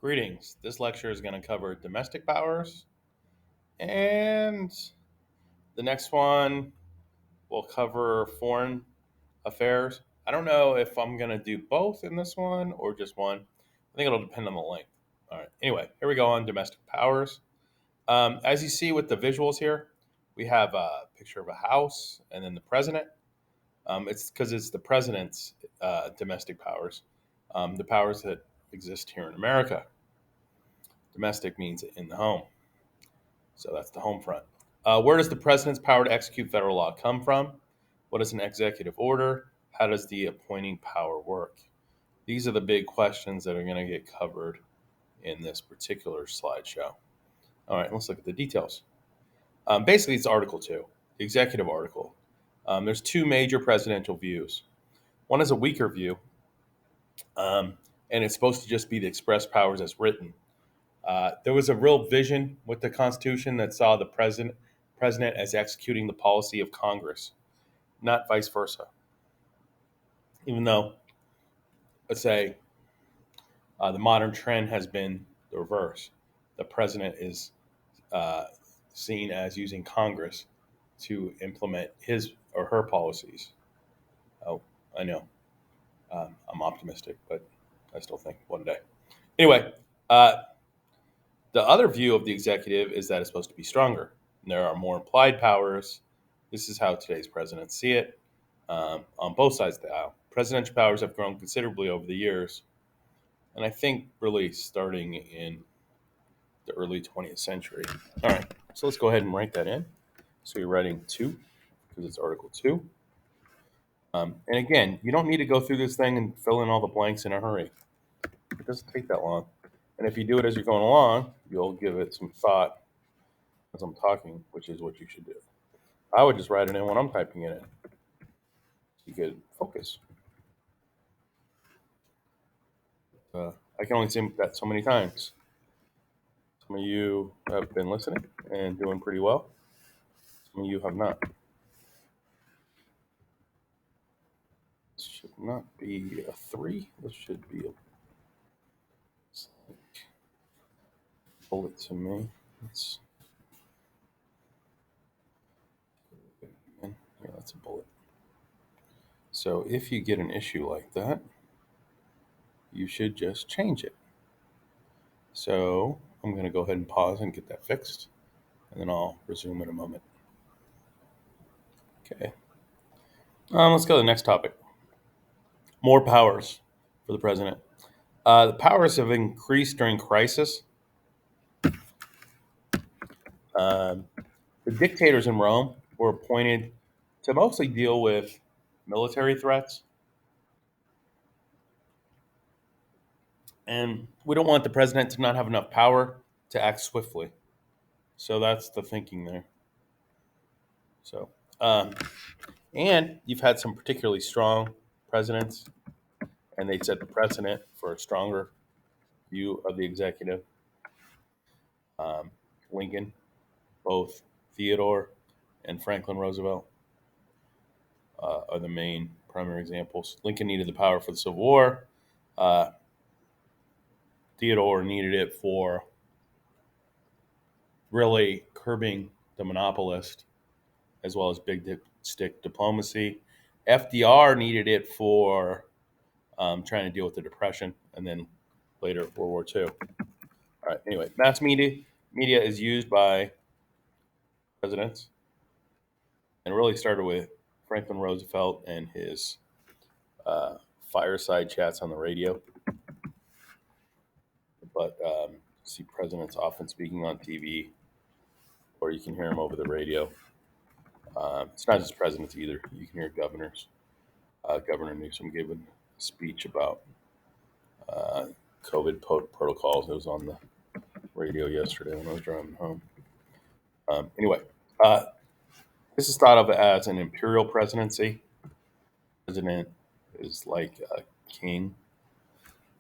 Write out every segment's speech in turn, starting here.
Greetings. This lecture is going to cover domestic powers, and the next one will cover foreign affairs. I don't know if I'm going to do both in this one or just one. I think it'll depend on the length. All right. Anyway, here we go on domestic powers. As you see with the visuals here, we have a picture of a house and then the president. It's because it's the president's domestic powers, the powers that exist here in America. Domestic means in the home. So that's the home front. Where does the president's power to execute federal law come from? What is an executive order? How does the appointing power work? These are the big questions that are going to get covered in this particular slideshow. All right, let's look at the details. Basically, it's Article 2, the executive article. There's two major presidential views. One is a weaker view, and it's supposed to just be the express powers as written. There was a real vision with the Constitution that saw the president as executing the policy of Congress, not vice versa. Even though, let's say, the modern trend has been the reverse. The president is uh, seen as using Congress to implement his or her policies. Oh, I know. I'm optimistic, but I still think one day. Anyway, uh, the other view of the executive is that it's supposed to be stronger. There are more implied powers. This is how today's presidents see it on both sides of the aisle. Presidential powers have grown considerably over the years, and I think really starting in the early 20th century. All right, so let's go ahead and write that in. So you're writing 2 because it's Article 2. And again, you don't need to go through this thing and fill in all the blanks in a hurry. It doesn't take that long. And if you do it as you're going along, you'll give it some thought as I'm talking, which is what you should do. I would just write it in when I'm typing it in. You could focus. I can only say that so many times. Some of you have been listening and doing pretty well. Some of you have not. This should not be a 3. This should be a bullet to me. Let's, yeah, that's a bullet. So if you get an issue like that, you should just change it. So I'm going to go ahead and pause and get that fixed, and then I'll resume in a moment. Okay. Let's go to the next topic. More powers for the president. The powers have increased during crisis. Um, the dictators in Rome were appointed to mostly deal with military threats. And we don't want the president to not have enough power to act swiftly. So that's the thinking there. So, um, and you've had some particularly strong presidents, and they set the precedent for a stronger view of the executive. Um, Lincoln, both Theodore and Franklin Roosevelt are the main primary examples. Lincoln needed the power for the Civil War. Uh, Theodore needed it for really curbing the monopolist as well as stick diplomacy. FDR needed it for trying to deal with the Depression and then later World War II. All right. Anyway, mass media is used by presidents and really started with Franklin Roosevelt and his uh, fireside chats on the radio. But see presidents often speaking on TV, or you can hear them over the radio. It's not just presidents either. You can hear governors. Governor Newsom gave a speech about uh, COVID protocols. It was on the radio yesterday when I was driving home. Anyway, uh, this is thought of as an imperial presidency. President is like a king.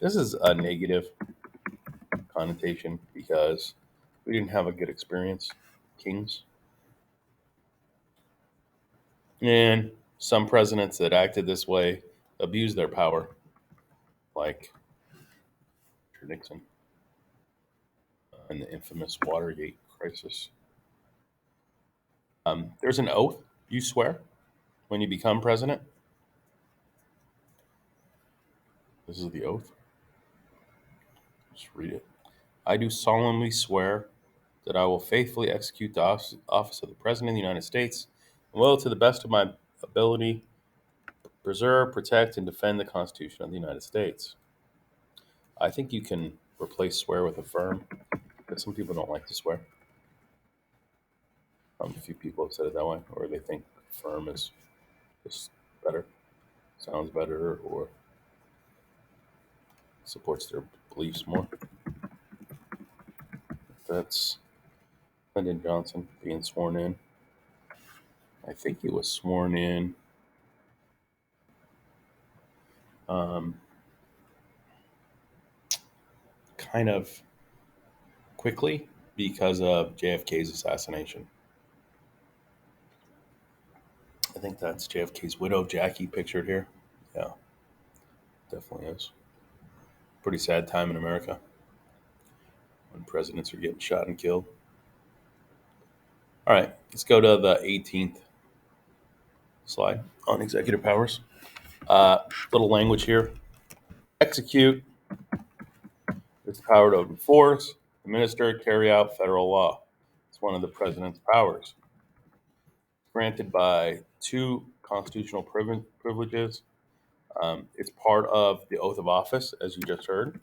This is a negative connotation because we didn't have a good experience, kings. And some presidents that acted this way abused their power, like Richard Nixon. in the infamous Watergate crisis. There's an oath you swear when you become president. This is the oath. Just read it. I do solemnly swear that I will faithfully execute the office of the President of the United States and will, to the best of my ability, preserve, protect, and defend the Constitution of the United States. I think you can replace swear with affirm because some people don't like to swear. A few people have said it that way, or they think affirm is just better, sounds better, or supports their beliefs more. That's Lyndon Johnson being sworn in. I think he was sworn in um, kind of quickly because of JFK's assassination. I think that's JFK's widow, Jackie, pictured here. Yeah, definitely is. Pretty sad time in America when presidents are getting shot and killed. All right, let's go to the 18th slide on executive powers. Little language here. Execute is the power to enforce, administer, carry out federal law. It's one of the president's powers. Granted by two constitutional privileges. It's part of the oath of office, as you just heard.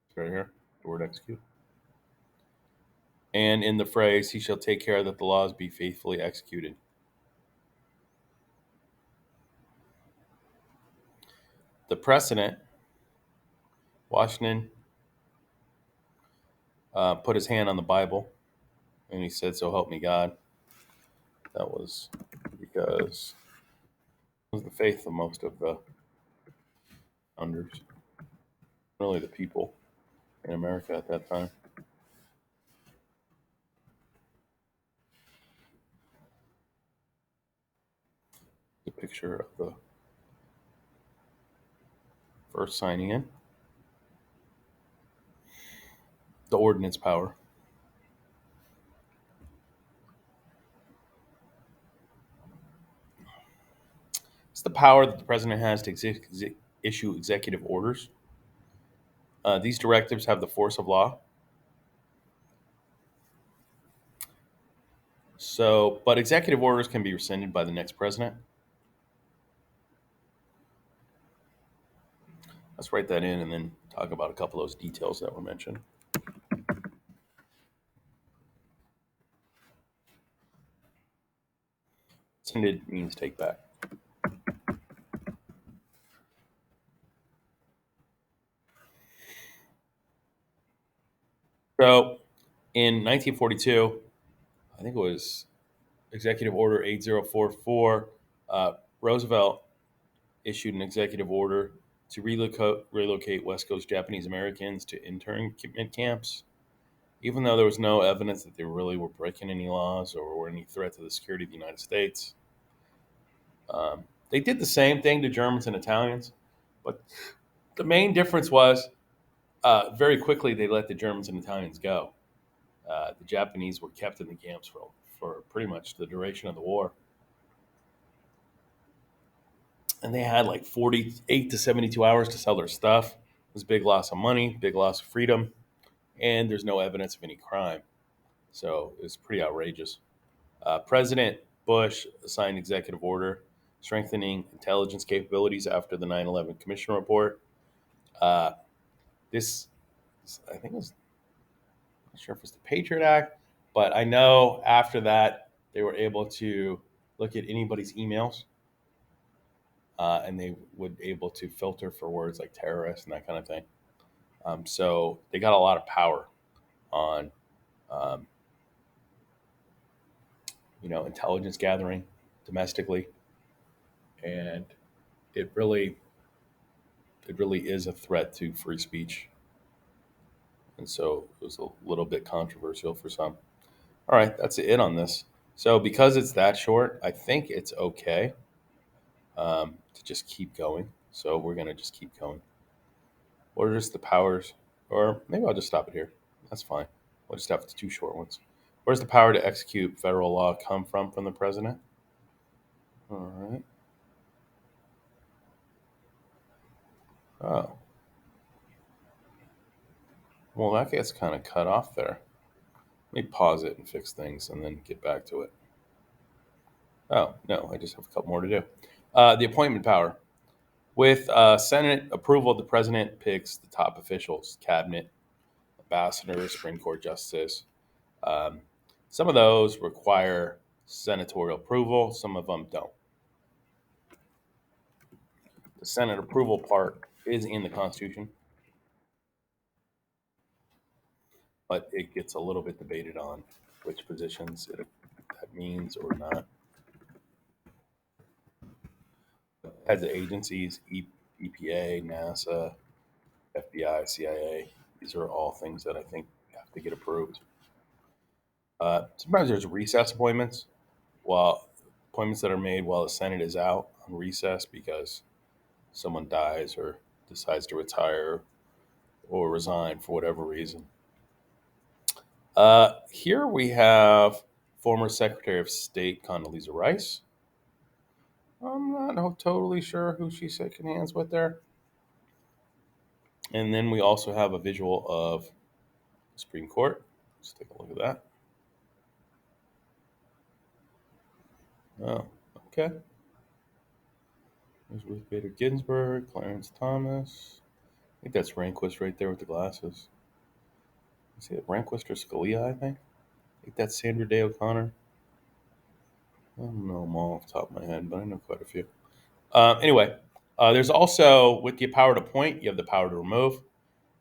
It's right here, the word execute. And in the phrase, he shall take care that the laws be faithfully executed. The precedent, Washington put his hand on the Bible and he said, "So help me God." That was because it was the faith of most of the founders, really the people in America at that time. The picture of the first signing in. The ordinance power. It's the power that the president has to issue executive orders. These directives have the force of law. So, but executive orders can be rescinded by the next president. Let's write that in and then talk about a couple of those details that were mentioned. Rescinded means take back. So, in 1942, I think it was Executive Order 8044, Roosevelt issued an executive order to relocate West Coast Japanese Americans to internment camps, even though there was no evidence that they really were breaking any laws or were any threat to the security of the United States. They did the same thing to Germans and Italians, but the main difference was very quickly they let the Germans and Italians go. The Japanese were kept in the camps for pretty much the duration of the war. And they had like 48 to 72 hours to sell their stuff. It was a big loss of money, big loss of freedom, and there's no evidence of any crime. So it was pretty outrageous. President Bush signed executive order strengthening intelligence capabilities after the 9/11 Commission report. Uh, this, I think, was not sure if it's the Patriot Act, but I know after that they were able to look at anybody's emails, and they would able to filter for words like terrorist and that kind of thing. So they got a lot of power on, um, intelligence gathering domestically, and it really, it really is a threat to free speech. And so it was a little bit controversial for some. All right, that's it on this. So because it's that short, I think it's okay. to just keep going. So we're going to just keep going. What are just the powers? Or maybe I'll just stop it here. That's fine. We'll just have the two short ones. Where does the power to execute federal law come from the president? All right. Oh, well, that gets kind of cut off there. Let me pause it and fix things and then get back to it. Oh, no, I just have a couple more to do. The appointment power. With Senate approval, the president picks the top officials, cabinet, ambassador, Supreme Court justice. Um, some of those require senatorial approval, some of them don't. The Senate approval part is in the Constitution, but it gets a little bit debated on which positions that means or not. Heads of agencies, EPA, NASA, FBI, CIA, these are all things that I think have to get approved. Sometimes there's recess appointments, while appointments that are made while the Senate is out on recess because someone dies or decides to retire or resign for whatever reason. Here we have former Secretary of State Condoleezza Rice. I'm not totally sure who she's shaking hands with there. And then we also have a visual of the Supreme Court. Let's take a look at that. Oh, okay. There's Ruth Bader Ginsburg, Clarence Thomas. I think that's Rehnquist right there with the glasses. Is it Rehnquist or Scalia, I think? I think that's Sandra Day O'Connor. I don't know them all off the top of my head, but I know quite a few. Anyway, there's also, with the power to appoint, you have the power to remove.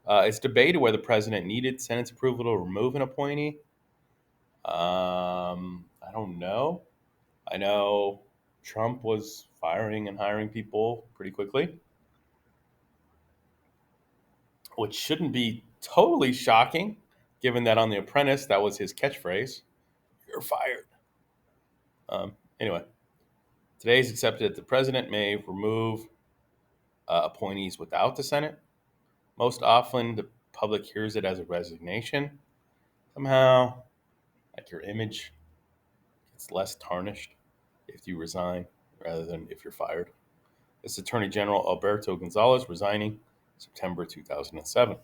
It's debated whether the president needed Senate's approval to remove an appointee. I don't know. I know Trump was firing and hiring people pretty quickly, which shouldn't be totally shocking, given that on The Apprentice, that was his catchphrase, "You're fired." Anyway, today is accepted that the president may remove appointees without the Senate. Most often, the public hears it as a resignation. Somehow, like your image gets less tarnished if you resign rather than if you're fired. It's Attorney General Alberto Gonzales resigning September 2007.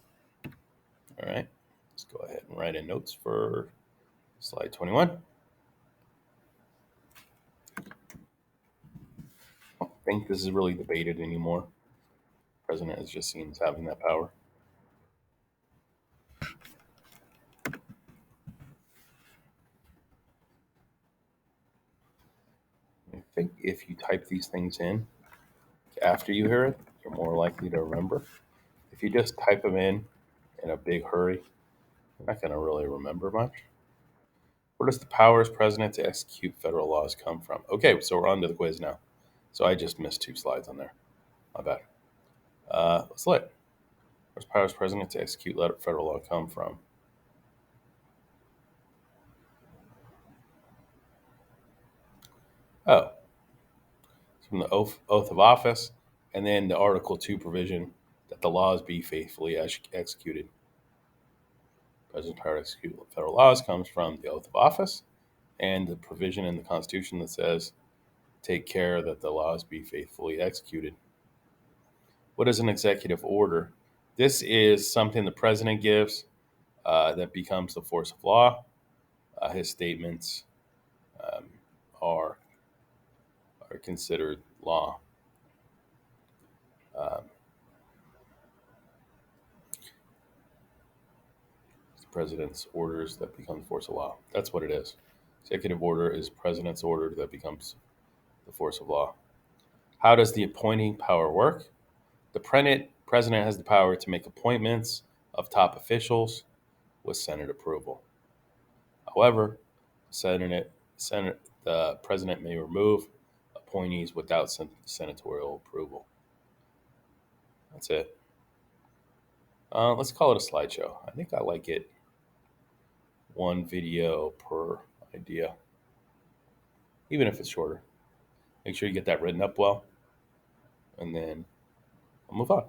All right, let's go ahead and write in notes for slide 21. I don't think this is really debated anymore. The president is just seen as having that power. I think if you type these things in after you hear it, you're more likely to remember. If you just type them in a big hurry, you're not going to really remember much. Where does the power as president to execute federal laws come from? Okay, so we're on to the quiz now. So I just missed 2 slides on there. My bad. Let's look. Where's power as president to execute federal law come from? Oh, it's from the oath of office, and then the Article 2 provision that the laws be faithfully executed. President's power to execute federal laws comes from the oath of office and the provision in the Constitution that says, take care that the laws be faithfully executed. What is an executive order? This is something the president gives that becomes the force of law. His statements um, are considered law. Um, the president's orders that become force of law. That's what it is. Executive order is president's order that becomes the force of law. How does the appointing power work? The president has the power to make appointments of top officials with Senate approval. However, the president may remove appointees without senatorial approval. That's it. Let's call it a slideshow. I think I like it 1 video per idea, even if it's shorter. Make sure you get that written up well. and then I'll move on.